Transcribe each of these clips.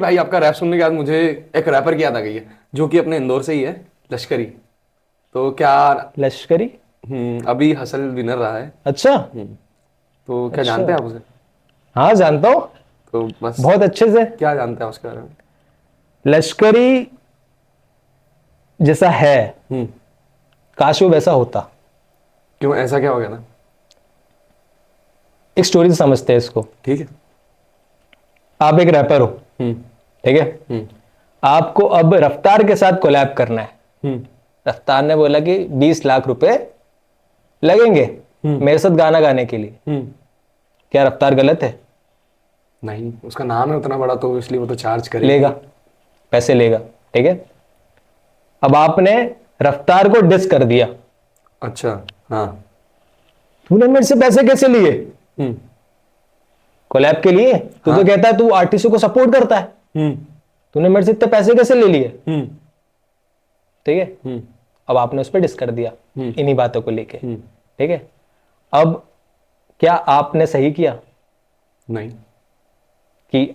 भाई आपका रैप सुनने के बाद मुझे एक रैपर की याद आ गई है, जो कि अपने इंदौर से ही है, लश्करी। तो क्या? लश्करी? अभी हसल विनर रहा है। अच्छा। तो क्या अच्छा। जानते हैं आप उसे? हाँ जानता हूँ। तो बस, बहुत अच्छे से। क्या जानते हैं उसके बारे में? लश्करी जैसा है, हम्म। काश वो वैसा होता। क्यों, ऐसा क्या हो गया ना? एक स्टोरी से समझते हैं इसको। ठीक है। आप एक रैपर हो, हम्म। ठीक है। हम्म। आपको अब रफ्तार के साथ कोलैब करना है। हम्म। रफ्तार ने बोला कि 20 लाख रुपए लगेंगे हम्म। मेरे साथ गाना गाने के लिए। हम्म। क्या रफ्तार गलत है? नहीं, उसका नाम है उतना बड़ा, तो इसलिए वो तो चार्ज करेगा लेगा, ही। पैसे लेगा। ठीक है। अब आपने रफ्तार को डिस कर दिया। अच्छा। हाँ। तूने मेरे से पैसे कैसे लिए? हम्म। कोलैब के लिए तू तो हाँ। कहता है तू आर्टिस्टों को सपोर्ट करता है। हम्म। तूने मेरे से इतने पैसे कैसे ले लिए? हम्म। ठीक है। हम्म। अब आपने उस पर डिस कर दिया हम्म। इन्हीं बातों को लेके। हम्म। ठीक है। अब क्या आपने सही किया नहीं। कि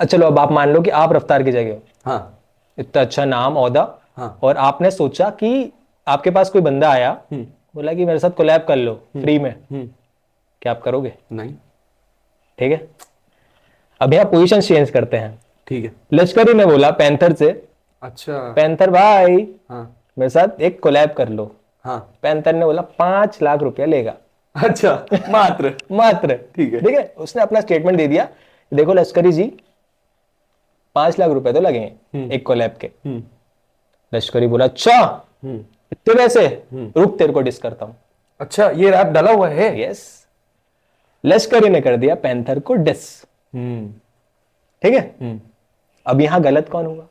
चलो अब आप मान लो कि आप रफ्तार की जगह हो, हाँ। इतना अच्छा नाम औहदा, हाँ। और आपने सोचा कि आपके पास कोई बंदा आया, हम्म। बोला कि मेरे साथ कोलैब कर लो हम्म। फ्री में, हम्म। क्या आप करोगे? नहीं। ठीक है। अब यहाँ पोजीशन चेंज करते हैं। ठीक है। लश्करी ने बोला पैंथर से, अच्छा। पैंथर भाई हाँ। मेरे साथ एक कोलैब कर लो। हाँ। पैंथर ने बोला 5 लाख रुपया लेगा। अच्छा। मात्र। मात्र। ठीक है। ठीक है, उसने अपना स्टेटमेंट दे दिया, देखो लश्करी जी, 5 लाख रुपए तो लगेंगे हम्म। एक कोलैब के। हम्म। लश्करी बोला अच्छा, हम्म। इतने पैसे? हम्म। रुक तेरे को डिस करता हूं। अच्छा, ये रैप डाला हुआ है? यस। लश्करी ने कर दिया पैंथर को डिस। हम्म। ठीक है। हम्म। अब यहां गलत कौन होगा?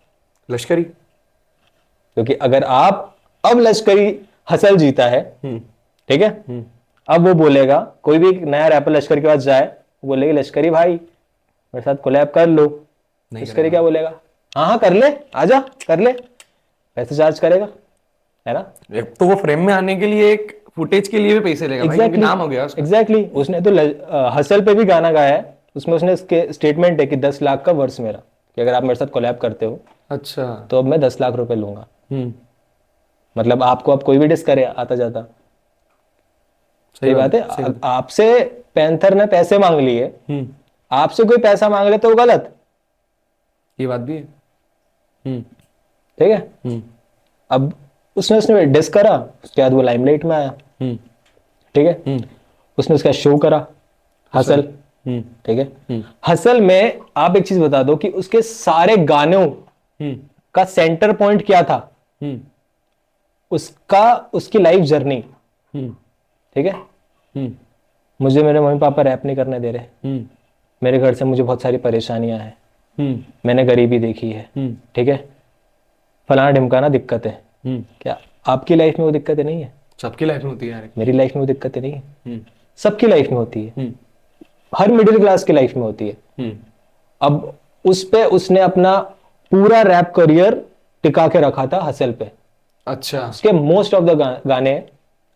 लश्करी। क्योंकि अगर आप, अब लश्करी हसल जीता है, हम्म। ठीक है। हम्म। अब वो बोलेगा, कोई भी नया रैपर लश्कर के पास जाए, वो बोलेगी लश्करी भाई मेरे साथ कोलैब कर लो। नहीं लश्करी करेगा। क्या बोलेगा? हाँ हाँ कर ले, आजा कर ले, पैसे चार्ज करेगा, है ना। एक तो वो फ्रेम में आने के लिए, एक फुटेज के लिए भी पैसे लेगा भाई, क्योंकि एग्जैक्टली नाम हो गया उसका। एग्जैक्टली उसने तो हसल पे भी गाना गाया है, उसमें उसने इसके स्टेटमेंट है कि 10 लाख का वर्स मेरा, कि अगर आप मेरे साथ कोलैब करते हो अच्छा। तो अब मैं 10 लाख रुपए लूंगा। हम्म। मतलब आपको अब कोई भी डिस करे आता जाता। सही सही बात है, बात है। सही बात है। आपसे पैंथर ने पैसे मांग लिए, हम्म। आपसे कोई पैसा मांग ले तो वो गलत। ये बात भी है। हम्म। ठीक है। हम्म। अब उसने उसने डिस करा, उसके बाद वो लाइमलाइट में आया। हम्म। ठीक है। हम्म। उसने उसका शो करा, हसल। हसल। हम्म। ठीक है। हम्म। हसल में आप एक चीज बता दो कि उसके सारे गानों हम्म। का सेंटर पॉइंट क्या था? हम्म। उसका, उसकी लाइफ जर्नी। हम्म। ठीक है। हम्म। मुझे मेरे मम्मी पापा रैप नहीं करने दे रहे, हम्म। मेरे घर से मुझे बहुत सारी परेशानियां हैं, हम्म। मैंने गरीबी देखी है। हम्म। ठीक है। फलाना ढिमकाना दिक्कत है। हम्म। क्या आपकी लाइफ में वो दिक्कतें नहीं है? सबकी लाइफ में होती है यार। मेरी लाइफ में वो दिक्कतें नहीं है? हम्म। सबकी लाइफ में होती है। हम्म। हर मिडिल क्लास की लाइफ में होती है। हम्म। अब उस पे उसने अपना पूरा रैप करियर टिका के रखा था हसल पे। अच्छा। उसके मोस्ट ऑफ द गाने,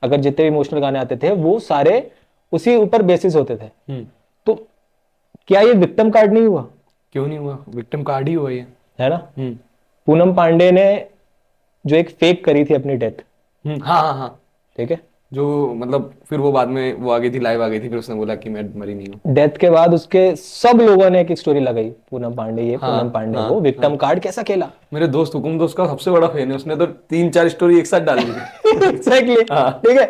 अगर जितने भी इमोशनल गाने आते थे वो सारे उसी ऊपर बेसिस होते थे। हम्म। तो क्या ये विक्टिम कार्ड नहीं हुआ? क्यों नहीं हुआ? विक्टिम कार्ड ही हुआ ये। है ना। हम्म। पूनम पांडे ने जो एक फेक करी थी अपनी डेथ, हाँ हाँ हाँ। ठीक है। जो मतलब फिर वो बाद में वो आ गई थी, लाइव आ गई थी, फिर उसने बोला कि मैं मरी नहीं हूँ। डेथ के बाद उसके सब लोगों ने एक स्टोरी लगाई, पूनम पांडे ये, पूनम हाँ पांडे हाँ वो, हाँ। विक्टिम कार्ड कैसा खेला। मेरे दोस्त हुकुम दोस्त का सबसे बड़ा फैन है, उसने तो 3-4 स्टोरी एक साथ डाल दी थी। एग्जैक्टली। हाँ। ठीक है।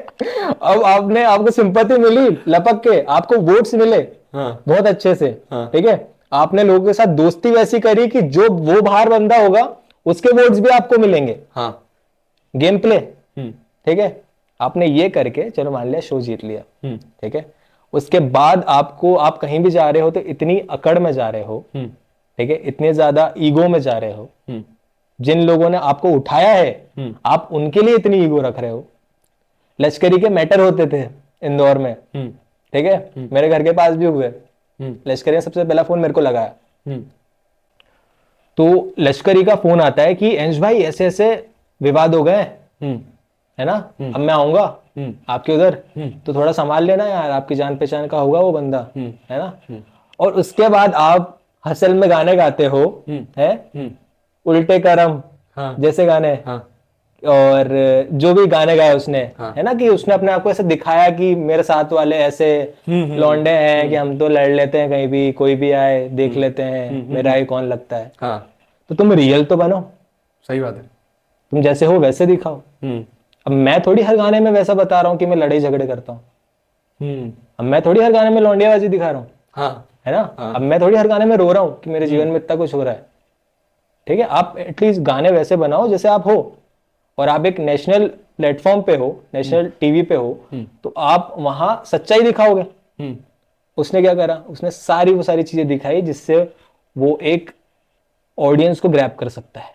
अब आपने, आपको सिंपैथी मिली लपक के, आपको वोट्स मिले हाँ। बहुत अच्छे से। हाँ। ठीक है। आपने लोगों के साथ दोस्ती वैसी करी कि जो वो बाहर बंदा होगा उसके वोट्स भी आपको मिलेंगे। हाँ। Game play. हम्म। ठीक है। आपने ये करके चलो मान लिया शो जीत लिया। हम्म। ठीक है। उसके बाद आपको, आप कहीं भी जा रहे हो तो इतनी अकड़ में जा रहे हो, हम्म। ठीक है, इतने ज्यादा ईगो में जा रहे हो। हम्म। जिन लोगों ने आपको उठाया है हम्म। आप उनके लिए इतनी ईगो रख रहे हो। लश्करी के मैटर होते थे इंदौर में, हम्म। ठीक है, हम्म। मेरे घर के पास भी हुए। हम्म। लश्करी ने सबसे पहला फोन मेरे को लगाया। हम्म। तो लश्करी का फोन आता है कि अंश भाई ऐसे ऐसे विवाद हो गए, हम्म। है ना, हम्म। अब मैं आऊंगा हम्म। आपके उधर, हम्म। तो थोड़ा संभाल लेना यार, आपकी जान पहचान का होगा वो बंदा, हम्म। है ना। हम्म। और उसके बाद आप हसल में गाने गाते हो, है उल्टे करम हाँ जैसे गाने, हाँ और जो भी गाने गाए उसने, हाँ। है ना, कि उसने अपने आप को ऐसे दिखाया कि मेरे साथ वाले ऐसे लौंडे हैं कि हम तो लड़ लेते हैं, कहीं भी कोई भी आए देख लेते हैं, मेरा ही कौन लगता है। हाँ तो तुम रियल तो बनो, सही बात है। तुम जैसे हो वैसे दिखाओ। अब मैं थोड़ी हर गाने में वैसा बता रहा हूँ कि मैं लड़ाई झगड़े करता हूँ, अब मैं थोड़ी हर गाने में लौंडियाबाजी दिखा रहा हूँ, हाँ है ना। हाँ। अब मैं थोड़ी हर गाने में रो रहा हूँ कि मेरे जीवन में इतना कुछ हो रहा है। ठीक है, आप एटलीस्ट गाने वैसे बनाओ जैसे आप हो, और आप एक नेशनल प्लेटफॉर्म पे हो, नेशनल टीवी पे हो, तो आप वहां सच्चाई दिखाओगे। उसने क्या करा, उसने सारी वो सारी चीजें दिखाई जिससे वो एक ऑडियंस को ग्रैब कर सकता है।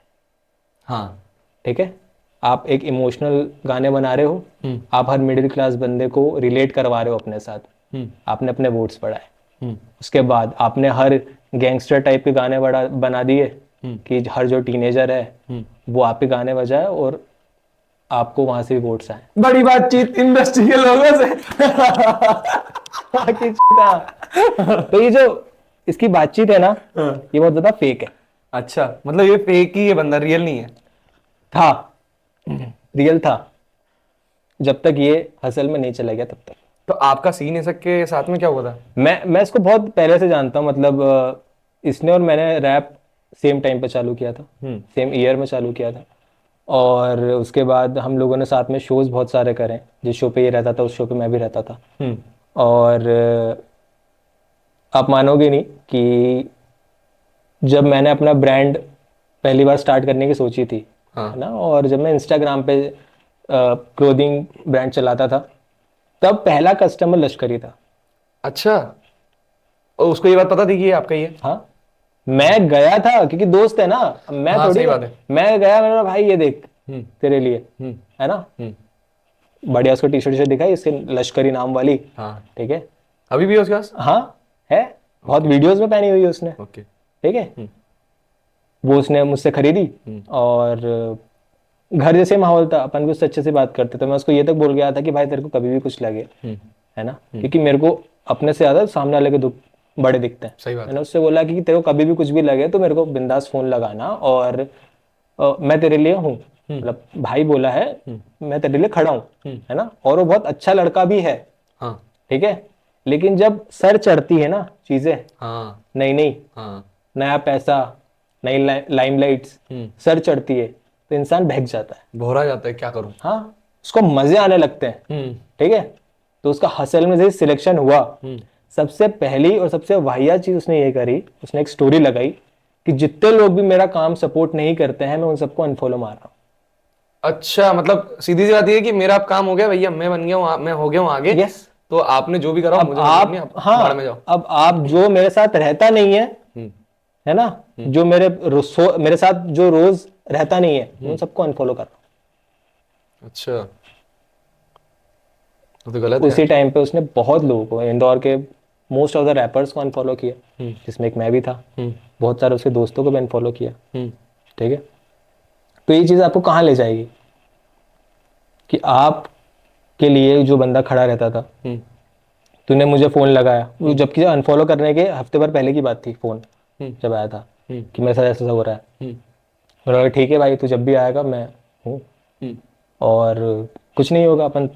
हाँ ठीक है, आप एक इमोशनल गाने बना रहे हो, आप हर मिडिल क्लास बंदे को रिलेट करवा रहे हो अपने साथ, आपने अपने वोट्स बढ़ाए। उसके बाद आपने हर गैंगस्टर टाइप के गाने बना दिए कि हर जो टीनेजर है वो आपके गाने बजाए और आपको वहां से भी वोट्स आए। बड़ी बातचीत इंडस्ट्री के लोगों से। बाकी तो ये जो इसकी बातचीत है ना, ये बहुत ज्यादा फेक है। अच्छा, मतलब ये फेक ही है, बंदा रियल नहीं है। था, रियल था जब तक ये हसल में नहीं चला गया तब तक। तो आपका सीन ऐसा के साथ में क्या हुआ था? मैं इसको बहुत पहले से जानता हूँ, मतलब इसने और मैंने रैप सेम टाइम पे चालू किया था, सेम ईयर में चालू किया था, और उसके बाद हम लोगों ने साथ में शोज बहुत सारे करे। जिस शो पे ये रहता था उस शो पे मैं भी रहता था। और आप मानोगे नहीं कि जब मैंने अपना ब्रांड पहली बार स्टार्ट करने की सोची थी, हाँ। है ना, और जब मैं इंस्टाग्राम पे क्लोथिंग ब्रांड चलाता था, तब पहला कस्टमर लश्करी था। अच्छा, और उसको ये बात पता थी कि ये आपका ही है? हाँ, मैं गया था क्योंकि दोस्त है ना, मैं हाँ थोड़ी, सही बात है। मैं गया, मैंने बोला भाई ये देख तेरे लिए, हम्म है ना, हम्म बढ़िया, उसको टी शर्ट दिखाई इसके लश्करी नाम वाली। हाँ। ठीक है, अभी भी है उसके पास? हाँ है, बहुत वीडियोस में पहनी हुई है उसने। ओके। ठीक है, वो उसने मुझसे खरीदी, और घर जैसे माहौल था, अपन भी उससे अच्छे से बात करते, तो मैं उसको ये तक बोल गया था कि भाई तेरे को कभी भी कुछ लगे, है ना, क्योंकि मेरे को अपने से ज्यादा सामने वाले के दुख बड़े दिखते हैं। सही बात मैंने उससे बोला कि तेरे को कभी भी कुछ भी लगे तो मेरे को बिंदास फोन लगाना, और मैं तेरे लिए हूँ, मतलब भाई बोला है, मैं तेरे लिए खड़ा हूँ, है ना। और वो बहुत अच्छा लड़का भी है। हाँ ठीक है, लेकिन जब सर चढ़ती है ना चीजें, हाँ नहीं नहीं, हाँ। नया पैसा, नई लाइमलाइट्स, सर चढ़ती है तो इंसान बहक जाता है। भौरा जाता है, क्या करूं। हाँ, उसको मजे आने लगते हैं। ठीक है, तो उसका हसल में जैसे सिलेक्शन हुआ, सबसे पहली और सबसे वाहियात चीज उसने ये करी, उसने एक स्टोरी लगाई कि जितने लोग भी मेरा काम सपोर्ट नहीं करते हैं मैं उन सबको अनफॉलो मार रहा हूँ। अच्छा, मतलब सीधी सी बात ये है कि मेरा अब काम हो गया भैया, मैं बन गया हूँ, मैं हो गया हूँ आगे। यस, तो आपने जो भी करा हो, अब मुझे मतलब नहीं, आप, आप हाँ, बाहर में जाओ। अब आप जो मेरे साथ रहता नहीं है, है ना, जो मेरे साथ जो रोज रहता नहीं है, उन सबको अनफॉलो कर रहा हूँ। अच्छा, तो गलत है उसी यार। टाइम पे उसने बहुत लोगों को, इंदौर के मोस्ट ऑफ द रैपर्स को अनफॉलो किया, जिसमें एक मैं भी था। बहुत सारे उसके दोस्तों को भी अनफॉलो किया। ठीक है, तो ये चीज आपको कहाँ ले जाएगी कि आप के लिए जो बंदा खड़ा रहता था, तूने मुझे फोन लगाया, वो जबकि अनफॉलो करने के हफ्ते भर पहले की बात थी, फोन जब आया था कि मेरे साथ ऐसा हो रहा है, मैंने बोला ठीक है भाई, तू जब भी आएगा मैं हूँ, और कुछ नहीं होगा, अपन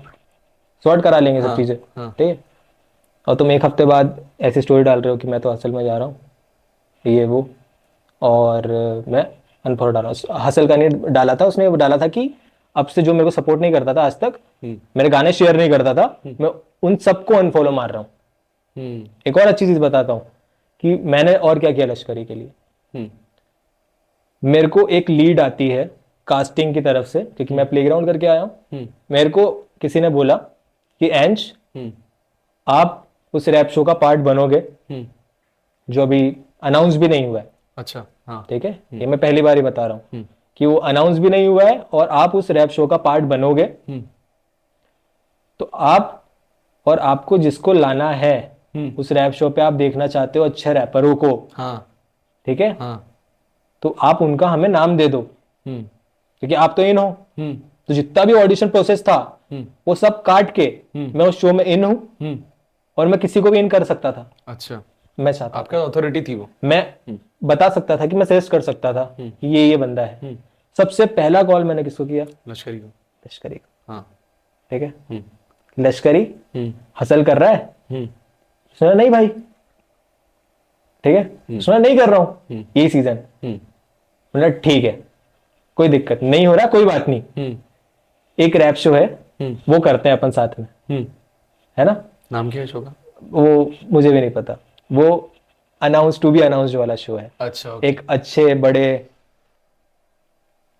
सॉर्ट करा लेंगे सब हाँ चीजें। हाँ। ठीक है, और तुम एक हफ्ते बाद ऐसी स्टोरी डाल रहे हो कि मैं तो हसल में जा रहा हूँ, ये वो, और मैं अनफॉलो डाला, हसल का नहीं डाला था उसने, वो डाला था कि अब से जो मेरे को सपोर्ट नहीं करता था आज तक, मेरे गाने शेयर नहीं करता था, मैं उन सबको अनफॉलो मार रहा हूँ। एक और अच्छी चीज बताता हूँ कि मैंने और क्या किया लश्करी के लिए। मेरे को एक लीड आती है कास्टिंग की तरफ से, क्योंकि मैं प्लेग्राउंड करके आया हूँ। मेरे को किसी ने बोला कि एंज, आप उस रैप शो का पार्ट बनोगे जो अभी अनाउंस भी नहीं हुआ है। अच्छा हाँ। ठीक है, ये मैं पहली बार ही बता रहा हूँ कि वो अनाउंस भी नहीं हुआ है और आप उस रैप शो का पार्ट बनोगे। तो आप और आपको जिसको लाना है उस रैप शो पे, आप देखना चाहते हो अच्छे रैपरों को, हाँ ठीक है, हाँ। तो आप उनका हमें नाम दे दो, क्योंकि आप तो इन हो। तो जितना भी ऑडिशन प्रोसेस था वो सब काट के मैं उस शो में इन हूं, और मैं किसी को भी इन कर सकता था। अच्छा। मैं चाहता आपका अथॉरिटी थी वो। मैं बता सकता था कि मैं सजेस्ट कर सकता था कि ये बंदा है। सबसे पहला कॉल मैंने किसको किया? लश्करी को। लश्करी को। हाँ। ठीक है, लश्करी हसल कर रहा है, हम्म। उसने नहीं भाई, ठीक है, उसने नहीं कर रहा हूं यही सीजन। बोला ठीक है, कोई दिक्कत नहीं, हो रहा कोई बात नहीं, एक रैप शो है वो करते हैं अपन साथ में, है ना? नाम क्या है शो का? वो मुझे भी नहीं पता, वो अनाउंस टू बी अनाउंस्ड वाला शो है, अच्छा ओके। एक अच्छे बड़े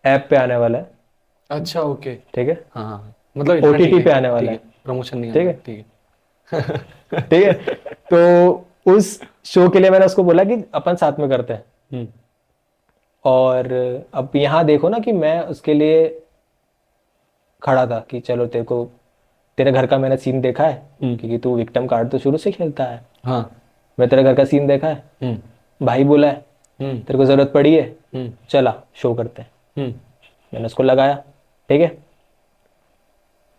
ऐप पे आने वाला है। अच्छा ओके। ठीक है, हाँ हाँ हाँ। मतलब इतना OTT ठीक है, पे आने वाला ठीक है। प्रमोशन नहीं ठीक करना, है, ठीक है। ठीक है। तो उस शो के लिए मैंने उसको बोला कि अपन साथ में करते हैं। और अब यहाँ देखो ना कि मैं उसके लिए खड़ा था कि चलो तेरे को, तेरे घर का मैंने सीन देखा है, क्योंकि तू विक्टिम कार्ड तो शुरू से खेलता है, हाँ। मैं तेरे घर का सीन देखा है, भाई बोला है तेरे को जरूरत पड़ी है, चला शो करते हैं। मैंने उसको लगाया, ठीक है,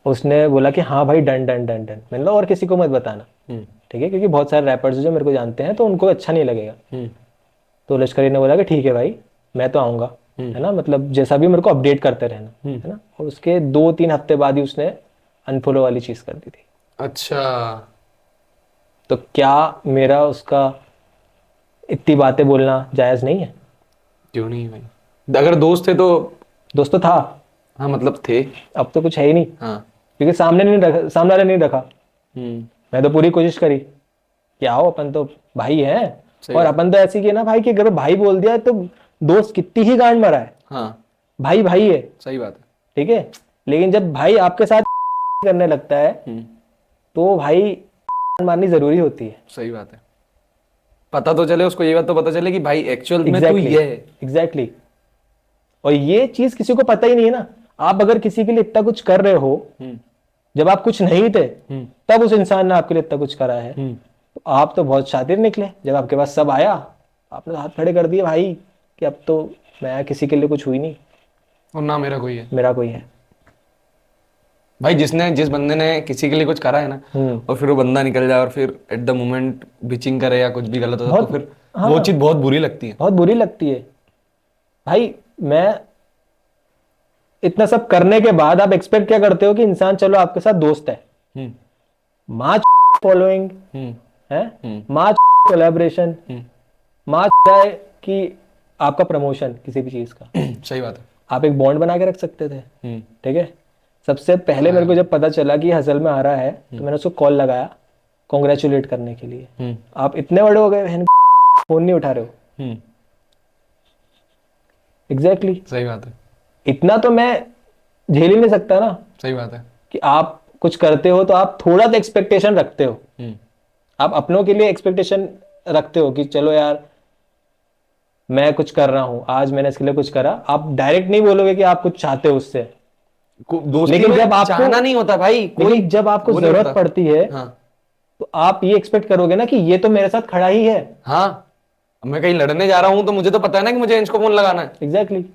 उसने बोला कि हाँ भाई डन डन डन डन। मैंने बोला और किसी को मत बताना, ठीक है, क्योंकि बहुत सारे रैपर्स जो मेरे को जानते हैं तो उनको अच्छा नहीं लगेगा। तो लश्करी ने बोला कि ठीक है भाई, मैं तो आऊँगा, है ना, मतलब जैसा भी मेरे को अपडेट करते रहना, है ना। और उसके 2-3 हफ्ते बाद ही उसने अनफॉलो वाली चीज़ कर दी थी। अच्छा। तो क्या मेरा उसका इतनी बातें बोलना जायज़ नहीं है? क्यों नहीं भाई, अगर दोस्त थे तो। दोस्त तो था, हाँ मतलब थे। अब तो कुछ है ही नहीं, हाँ। क्योंकि सामने नहीं रखा, सामने वाले नहीं रखा। हम्म। मैं तो पूरी कोशिश करी कि आओ अपन तो भाई हैं, सही और बात। अपन तो ऐसी किया ना भाई कि अगर भाई बोल दिया तो दोस्त कितनी ही गांड मरा है, हाँ भाई भाई है, सही बात है। ठीक है। लेकिन जब भाई आपके साथ करने लगता है तो भाई माननी जरूरी होती है। सही बात है। पता तो चले उसको, ये बात तो पता चले कि भाई एक्चुअल में तू एग्जैक्टली, ये है। एग्जैक्टली। और ये चीज किसी को पता ही नहीं है ना। आप अगर किसी के लिए इतना कुछ कर रहे हो, जब आप कुछ नहीं थे तब उस इंसान ने आपके लिए इतना कुछ करा है, तो आप तो बहुत शातिर निकले। जब आपके पास सब आया, आपने हाथ खड़े कर दिए भाई कि अब तो मैं किसी के लिए कुछ हुई नहीं, और ना मेरा कोई है। मेरा कोई है। भाई जिस बंदे ने किसी के लिए कुछ करा है ना, और फिर वो बंदा निकल जाए और फिर एट द मोमेंट बिचिंग करे या कुछ भी गलत होता तो बहुत, फिर हाँ, वो चीज बहुत बुरी लगती है। बहुत बुरी लगती है भाई। मैं इतना सब करने के बाद आप एक्सपेक्ट क्या करते हो कि इंसान चलो आपके साथ दोस्त है, माच फॉलोइंग है, माच कोलैबोरेशन, माच है कि आपका प्रमोशन किसी भी चीज का, सही बात है। आप एक बॉन्ड बना के रख सकते थे, ठीक है। सबसे पहले मेरे को जब पता चला कि हसल में आ रहा है तो मैंने उसको कॉल लगाया कॉन्ग्रेचुलेट करने के लिए। आप इतने बड़े हो गए, फोन नहीं उठा रहे हो। एग्जैक्टली, सही बात है। इतना तो मैं झेल ही नहीं सकता ना, सही बात है। कि आप कुछ करते हो तो आप थोड़ा तो एक्सपेक्टेशन रखते हो, आप अपनों के लिए एक्सपेक्टेशन रखते हो कि चलो यार मैं कुछ कर रहा हूं, आज मैंने इसके लिए कुछ करा। आप डायरेक्ट नहीं बोलोगे कि आप कुछ चाहते हो उससे, दोस्ती लेकिन में जब आपको चाहना नहीं होता भाई, कोई लेकिन जब आपको वो नहीं जरूरत होता। पड़ती है हाँ तो आप ये एक्सपेक्ट करोगे ना कि ये तो मेरे साथ खड़ा ही है। हाँ। अब मैं कहीं लड़ने जा रहा हूँ तो मुझे तो पता है ना कि मुझे एंच को फोन लगाना है। एग्जैक्टली,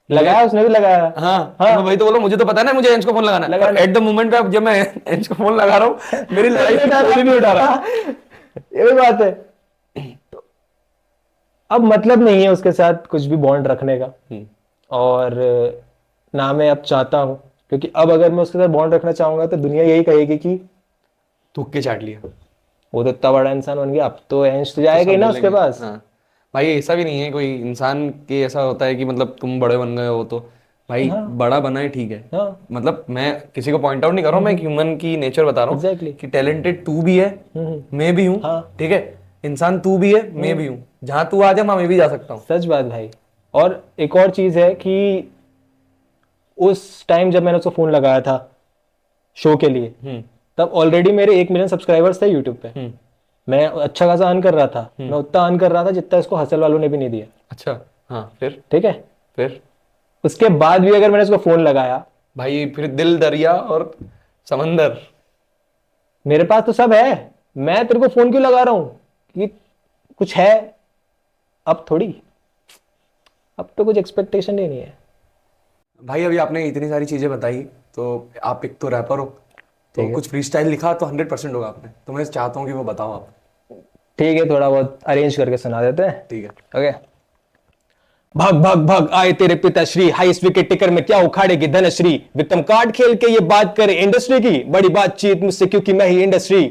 लगाया, उसने भी लगाया। हाँ हाँ, मैं वही तो बोला, मुझे तो पता है ना मुझे एंच को फोन लगाना है, लगाना पर एट द मोमेंट पे अब जब मैं एंच को फोन लगा रहा हूँ मेरी लड़ाई में कोई नहीं उठा रहा। ये भी बात है। अब मतलब नहीं है उसके साथ कुछ भी बॉन्ड रखने का, और ना मैं अब चाहता हूँ, क्योंकि अब अगर मैं उसके साथ बॉन्ड रखना चाहूंगा तो दुनिया यही कहेगी कि थूक के चाट लिया। वो तो इतना बड़ा इंसान बन गया, अब तो एंश तो तो जाएगा ही सब ना उसके बोलेंगे। पास। हाँ भाई, ऐसा भी नहीं है कोई इंसान के ऐसा होता है कि मतलब तुम बड़े बन गए हो तो भाई हाँ, बड़ा बना है, ठीक है। हाँ, मतलब मैं किसी को पॉइंट आउट नहीं कर रहा हूँ, मैं ह्यूमन की नेचर बता रहा हूँ एग्जैक्टली, कि टैलेंटेड तू भी है, मैं भी हूँ, हाँ, ठीक है। इंसान तू भी है, मैं भी हूँ, जहां तू आ जा मैं भी जा सकता हूँ। सच बात भाई। और एक और चीज है कि उस टाइम जब मैंने उसको फोन लगाया था शो के लिए, तब ऑलरेडी मेरे 1 मिलियन सब्सक्राइबर्स थे यूट्यूब पे। मैं अच्छा खासा अर्न कर रहा था, मैं उतना अर्न कर रहा था जितना इसको हसल वालों ने भी नहीं दिया। अच्छा। हाँ फिर। ठीक है, फिर उसके बाद भी अगर मैंने उसको फोन लगाया, भाई फिर दिल दरिया और समंदर। मेरे पास तो सब है, मैं तेरे को फोन क्यों लगा रहा हूं कि कुछ है? अब थोड़ी, अब तो कुछ एक्सपेक्टेशन ही नहीं है। भाई अभी आपने इतनी सारी चीजें बताई, तो आप एक तो रैपर हो, तो ठीक है, कुछ फ्री स्टाइल लिखा तो 100% होगा आपने, तो मैं चाहता हूँ कि वो बताओ आप। ठीक है, थोड़ा बहुत अरेंज करके सुना देते हैं। ठीक है। ओके। भाग भाग भाग आए तेरे पिताश्री, हाईएस्ट विकेट टेकर में क्या उखाड़ेगी धनश्री, विक्रम कार्ड खेल के ये बात करे इंडस्ट्री की, बड़ी बातचीत मुझसे क्योंकि मैं ही इंडस्ट्री,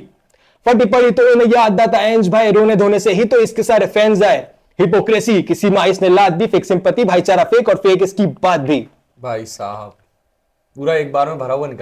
फटी पड़ी तो इन्हें याद आता एंज भाई, रोने धोने से ही तो इसके सारे फैंस आए, हिपोक्रेसी की सीमा इसने लाद दी, फेक सिंपैथी भाईचारा फेक और फेक इसकी बात भी। भाई साहब पूरा एक बार में भरा हुआ निकल